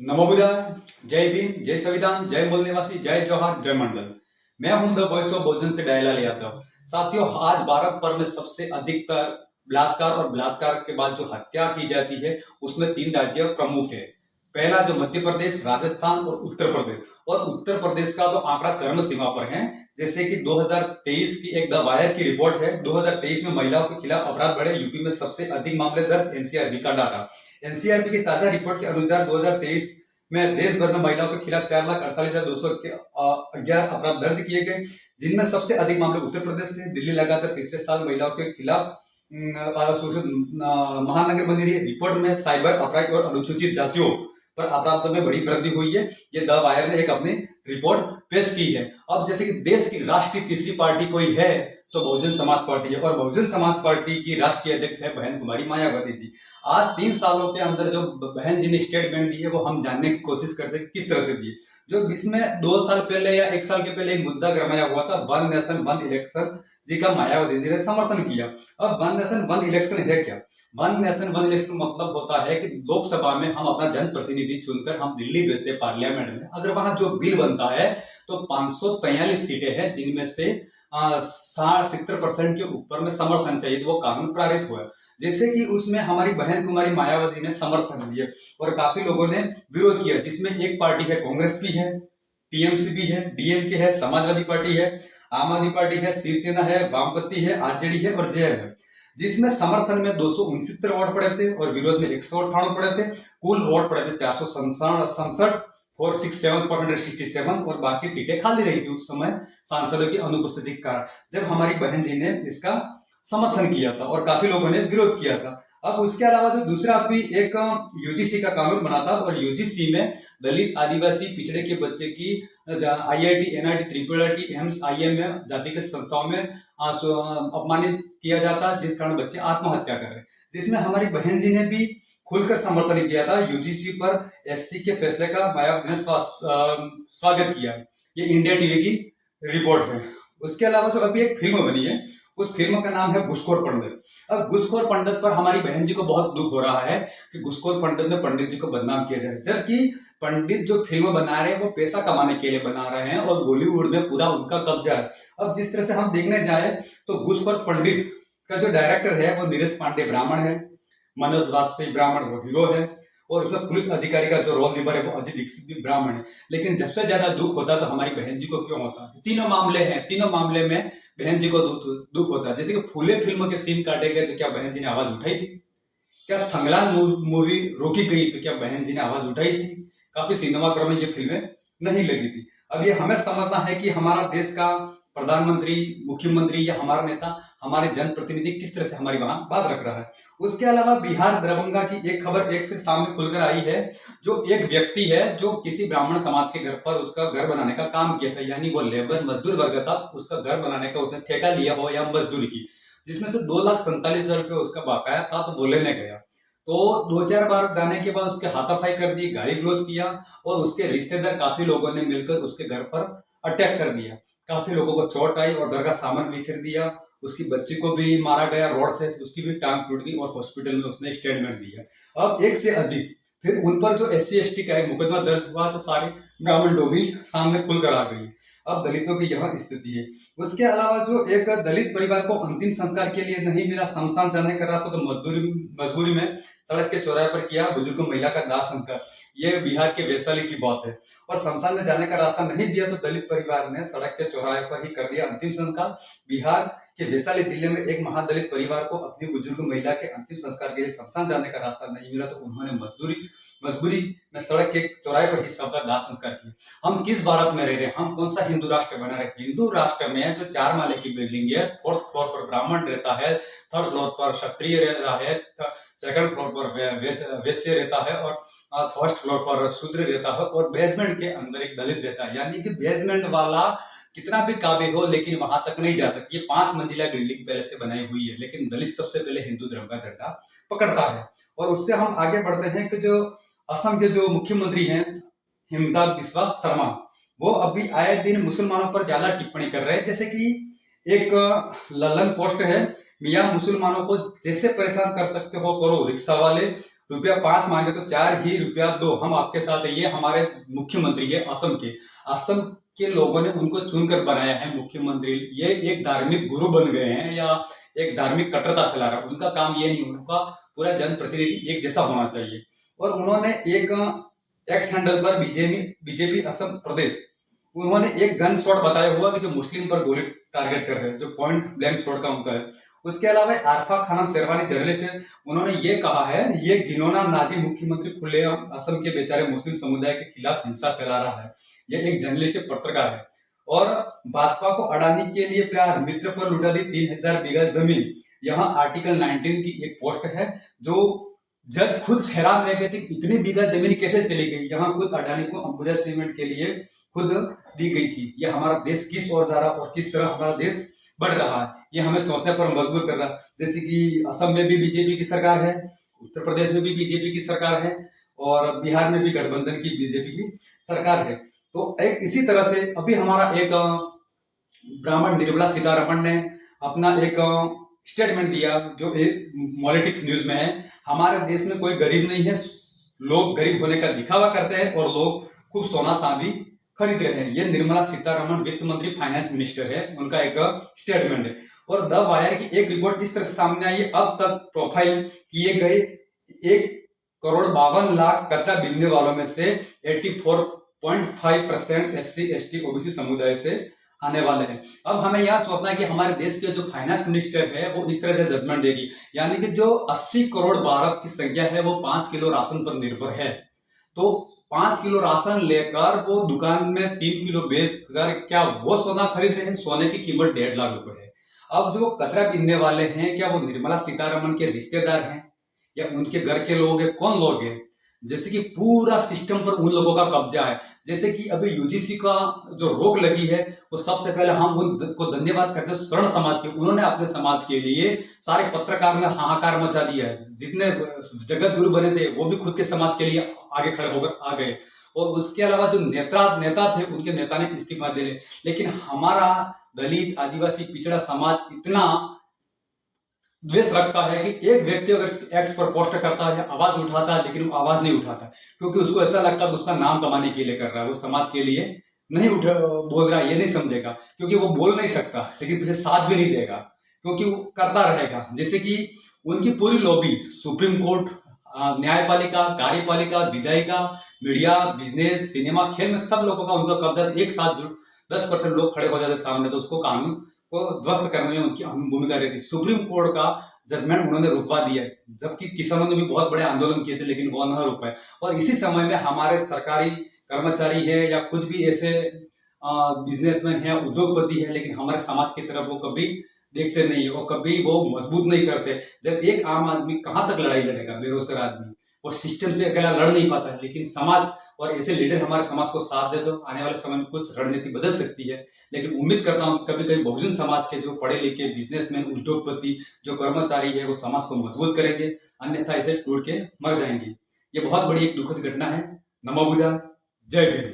नमो बुद्धाय। जय भीम, जय संविधान, जय मूल निवासी, जय जवाहर, जय मंडल। मैं हूं द वॉइस ऑफ बहुजन से दयालाल यादव। साथियों, आज भारत भर में सबसे अधिकतर बलात्कार और बलात्कार के बाद जो हत्या की जाती है उसमें 3 राज्य प्रमुख है। पहला जो मध्य प्रदेश, राजस्थान और उत्तर प्रदेश। और उत्तर प्रदेश का तो आंकड़ा चरम सीमा पर है। जैसे कि 2023 की एक द वायर की रिपोर्ट है। 2023 में महिलाओं के खिलाफ अपराध बढ़े, यूपी में सबसे अधिक मामले दर्ज, एनसीआरबी का डाटा। एनसीआरबी की ताजा रिपोर्ट के अनुसार 2023 में देश भर में महिलाओं के खिलाफ 4,48,211 अपराध दर्ज किए गए, जिनमें सबसे अधिक मामले उत्तर प्रदेश से। दिल्ली लगातार तीसरे साल महिलाओं के खिलाफ महानगर बनी रही है। रिपोर्ट में साइबर अपराध और अनुसूचित जातियों पर अपराधों में बड़ी वृद्धि हुई है। ये द वायर ने एक अपनी रिपोर्ट पेश की है। अब जैसे कि देश की राष्ट्रीय तीसरी पार्टी कोई है तो बहुजन समाज पार्टी है, और बहुजन समाज पार्टी की राष्ट्रीय अध्यक्ष है बहन कुमारी मायावती जी। आज 3 सालों के अंदर जो बहन जी ने स्टेटमेंट दी है वो हम जानने की कोशिश करते हैं किस तरह से दी। जो इसमें 2 साल पहले या 1 साल के पहले एक मुद्दा गरमाया हुआ था, वन नेशन वन इलेक्शन जी का मायावती जी ने समर्थन किया। अब वन नेशन वन इलेक्शन है क्या? वन नेशन वन इलेक्शन मतलब होता है कि लोकसभा में हम अपना जनप्रतिनिधि चुनकर हम दिल्ली भेजते हैं पार्लियामेंट में। अगर वहां जो बिल बनता है तो 543 सीटें हैं, जिनमें से 70% के ऊपर में समर्थन चाहिए तो वो कानून पारित हुआ। जैसे कि उसमें हमारी बहन कुमारी मायावती ने समर्थन दिया और काफी लोगों ने विरोध किया, जिसमें एक पार्टी है, कांग्रेस भी है, टीएमसी भी है, डीएमके है, समाजवादी पार्टी है, आम आदमी पार्टी है, शिवसेना है, वामपंथी है, आरजेडी है और जेएम है। जिसमें समर्थन में 269 वोट पड़े थे और विरोध में 198 पड़े थे। कुल वोट पड़े थे 467, 467 और बाकी सीटें खाली रही थी उस समय सांसदों की अनुपस्थिति के कारण, जब हमारी बहन जी ने इसका समर्थन किया था और काफी लोगों ने विरोध किया था। अब उसके अलावा जो दूसरा भी एक यूजीसी का कानून बना था, और यूजीसी में दलित, आदिवासी, पिछड़े के बच्चे की IIT, NIT, triple IT, AIIMS, IIM में जाति के संस्थाओं में अपमानित किया जाता, जिस कारण बच्चे आत्महत्या कर रहे, जिसमें हमारी बहन जी ने भी खुलकर समर्थन किया था। यूजीसी पर एससी के फैसले का मायावती ने स्वागत किया। ये इंडिया टीवी की रिपोर्ट है। उसके अलावा जो अभी एक फिल्म बनी है, उस फिल्म का नाम है घुसखोर पंडित। अब घुसखोर पंडित पर हमारी बहन जी को बहुत दुख हो रहा है कि घुसखोर पंडित ने पंडित जी को बदनाम किया जाए, जबकि पंडित जो फिल्म बना रहे हैं वो पैसा कमाने के लिए बना रहे हैं और बॉलीवुड में पूरा उनका कब्जा है। अब जिस तरह से हम देखने जाए तो घुसखोर पंडित का जो डायरेक्टर है वो नीरज पांडे ब्राह्मण है, मनोज वाजपेयी ब्राह्मण वो हीरो है, और उसमें पुलिस अधिकारी का जो रोल निभा रहे वो अजय दीक्षित भी ब्राह्मण है। लेकिन सबसे ज्यादा दुख होता तो हमारी बहन जी को क्यों होता? तीनों मामले हैं, तीनों मामले में बहन जी को दुख होता है। जैसे कि फूले फिल्म के सीन काटे गए तो क्या बहन जी ने आवाज उठाई थी? क्या थंगलान मूवी रोकी गई तो क्या बहन जी ने आवाज उठाई थी? काफी सिनेमाघरों में ये फिल्में नहीं लगी थी। अब ये हमें समझना है कि हमारा देश का प्रधानमंत्री, मुख्यमंत्री या हमारा नेता, हमारे जनप्रतिनिधि किस तरह से हमारी वहां बात रख रहा है। उसके अलावा बिहार दरभंगा की एक खबर एक फिर सामने खुलकर आई है। जो एक व्यक्ति है जो किसी ब्राह्मण समाज के घर पर उसका घर बनाने का काम किया था, यानी वो लेबर मजदूर वर्ग था, उसका घर बनाने का उसने ठेका लिया हो या मजदूरी की, जिसमें से 2,47,000 रुपये उसका बकाया था, तो वो लेने गया। तो 2-4 बार जाने के बाद उसके हाथापाई कर दी, गाली गलौज किया, और उसके रिश्तेदार काफी लोगों ने मिलकर उसके घर पर अटैक कर दिया। काफी लोगों को चोट आई और घर का सामान बिखेर दिया। उसकी बच्ची को भी मारा गया रोड से, उसकी भी टांग टूट गई और हॉस्पिटल में उसने स्टेटमेंट दिया। अब एक से अधिक फिर उन पर जो SC ST का एक मुकदमा दर्ज हुआ तो सारी ब्राह्मण डोबी सामने खुलकर आ गई। अब दलितों की यह स्थिति है। उसके अलावा जो एक दलित परिवार को अंतिम संस्कार के लिए नहीं मिला, शमशान जाने का रास्ता तो मजबूरी में सड़क के चौराहे पर किया बुजुर्ग महिला का दाह संस्कार। ये बिहार के वैशाली की बात है। और शमशान में जाने का रास्ता नहीं दिया तो दलित परिवार ने सड़क के चौराहे पर ही कर दिया अंतिम संस्कार। बिहार के वैशाली जिले में एक महादलित परिवार को अपनी बुजुर्ग महिला के अंतिम संस्कार के लिए शमशान जाने का रास्ता नहीं मिला तो उन्होंने मजबूरी में सड़क के चौराहे पर ही सबका दाह संस्कार किया। हम किस भारत में रह रहे हैं? हम कौन सा हिंदू राष्ट्र बना रहे? हिंदू राष्ट्र में जो 4 माले की बिल्डिंग है, 4th फ्लोर पर ब्राह्मण रहता है, 3rd फ्लोर पर क्षत्रिय रहता है, 2nd फ्लोर पर वैश्य रहता है, और 1st फ्लोर पर शूद्र रहता है, और बेसमेंट के अंदर एक दलित रहता है। यानी कि बेसमेंट वाला कितना भी काबिल हो लेकिन वहां तक नहीं जा सकती। ये 5 मंजिला बिल्डिंग पहले से बनाई हुई है, लेकिन दलित सबसे पहले हिंदू धर्म का झंडा पकड़ता है। और उससे हम आगे बढ़ते हैं कि जो असम के जो मुख्यमंत्री हैं हिमंता बिस्वा शर्मा, वो अभी आए दिन मुसलमानों पर ज्यादा टिप्पणी कर रहे हैं। जैसे कि एक ललन पोस्ट है, मियाँ मुसलमानों को जैसे परेशान कर सकते हो करो, रिक्शा वाले ₹5 मांगे तो 4 ही रुपया दो, हम आपके साथ है। ये हमारे मुख्यमंत्री है असम के लोगों ने उनको चुनकर बनाया है मुख्यमंत्री। ये एक धार्मिक गुरु बन गए हैं या एक धार्मिक कट्टरता फैला रहा है। उनका काम ये नहीं, उनका पूरा जनप्रतिनिधि एक जैसा होना चाहिए। और उन्होंने एक एक्स हैंडल पर बीजेपी असम प्रदेश, उन्होंने एक गन शॉट बताया हुआ कि जो मुस्लिम पर गोली टारगेट कर रहे हैं, जो पॉइंट ब्लैंक शॉट का उनका है। उसके अलावा आरफा खानम शेरवानी जर्नलिस्ट है, उन्होंने ये कहा है ये घिनौना नाजी मुख्यमंत्री खुलेआम असम के बेचारे मुस्लिम समुदाय के खिलाफ हिंसा फैला रहा है। यह एक जर्नलिस्ट पत्रकार है। और भाजपा को अडानी के लिए प्यार, मित्र पर लुटा दी 3000 बीघा जमीन। यहाँ आर्टिकल 19 की एक पोस्ट है जो जज खुद हैरान रह गए थे कि इतनी बीघा जमीन कैसे चली गई। यहाँ खुद अडानी को अंबुजा सीमेंट के लिए खुद दी गई थी। यह हमारा देश किस ओर जा रहा और किस तरह हमारा देश बढ़ रहा है, ये हमें सोचने पर मजबूर कर रहा है। जैसे कि असम में भी बीजेपी की सरकार है, उत्तर प्रदेश में भी बीजेपी की सरकार है और बिहार में भी गठबंधन की बीजेपी की सरकार है। तो एक इसी तरह से अभी हमारा एक ब्राह्मण निर्मला सीतारमण ने अपना एक स्टेटमेंट दिया जो एक पॉलिटिक्स न्यूज में है। हमारे देश में कोई गरीब नहीं है, लोग गरीब होने का दिखावा करते हैं और लोग खूब सोना चांदी खरीद रहे हैं। ये निर्मला सीतारमण वित्त मंत्री फाइनेंस मिनिस्टर है, उनका एक स्टेटमेंट है। और द वायर की एक रिपोर्ट इस तरह से सामने आई है, अब तक प्रोफाइल किए गए 1,52,00,000 कचरा बीनने वालों में से 84.5% SC ST OBC समुदाय से आने वाले हैं। अब हमें यह सोचना है कि हमारे देश के जो फाइनेंस मिनिस्टर है वो इस तरह से जजमेंट देगी, यानी कि जो 80 करोड़ भारत की संख्या है वो 5 किलो राशन पर निर्भर है। तो 5 किलो राशन लेकर वो दुकान में 3 किलो बेचकर क्या वो सोना खरीद रहे हैं? सोने की कीमत 1.5 लाख रुपए है। अब जो कचरा बीनने वाले हैं क्या वो निर्मला सीतारमण के रिश्तेदार हैं या उनके घर के लोग हैं? कौन लोग हैं? जैसे कि पूरा सिस्टम पर उन लोगों का कब्जा है। जैसे कि अभी यूजीसी का जो रोक लगी है वो सबसे पहले हम उनको धन्यवाद करते हैं स्वर्ण समाज के, उन्होंने अपने समाज के लिए सारे पत्रकार ने हाहाकार मचा दिया है। जितने जगत गुरु बने थे वो भी खुद के समाज के लिए आगे खड़े होकर आ गए। और उसके अलावा जो नेता थे उनके नेता ने इस्तीफा दे दिए। लेकिन हमारा दलित आदिवासी पिछड़ा समाज इतना द्वेष रखता है कि एक व्यक्ति अगर एक्स पर पोस्ट करता है, आवाज उठाता है, लेकिन वो आवाज नहीं उठाता क्योंकि उसको ऐसा लगता है कि उसका नाम कमाने के लिए कर रहा है, वो समाज के लिए नहीं बोल रहा है। ये नहीं समझेगा क्योंकि वो बोल नहीं सकता, लेकिन पीछे साथ भी नहीं देगा क्योंकि वो करता रहेगा। जैसे कि उनकी पूरी लॉबी सुप्रीम कोर्ट, न्यायपालिका, कार्यपालिका, विधायिका, मीडिया, बिजनेस, सिनेमा, खेल में सब लोगों का उनका कब्जा एक साथ जुट 10% लोग खड़े हो जाते सामने तो उसको कानून को ध्वस्त करने में उनकी अहम भूमिका रहती। सुप्रीम कोर्ट का जजमेंट उन्होंने रुकवा दिया, जबकि किसानों ने भी बहुत बड़े आंदोलन किए थे लेकिन वो न रुक पाए। और इसी समय में हमारे सरकारी कर्मचारी है या कुछ भी ऐसे बिजनेसमैन है, उद्योगपति है, लेकिन हमारे समाज की तरफ वो कभी देखते नहीं है, वो कभी वो मजबूत नहीं करते। जब एक आम आदमी कहाँ तक लड़ाई लड़ेगा, बेरोजगार आदमी, और सिस्टम से अकेला लड़ नहीं पाता है। लेकिन समाज और ऐसे लीडर हमारे समाज को साथ दे तो आने वाले समय में कुछ रणनीति बदल सकती है। लेकिन उम्मीद करता हूँ कभी कभी बहुजन समाज के जो पढ़े लिखे बिजनेसमैन, उद्योगपति, जो कर्मचारी है वो समाज को मजबूत करेंगे, अन्यथा इसे टूट के मर जाएंगे। ये बहुत बड़ी एक दुखद घटना है। नमो बुद्धाय, जय भीम।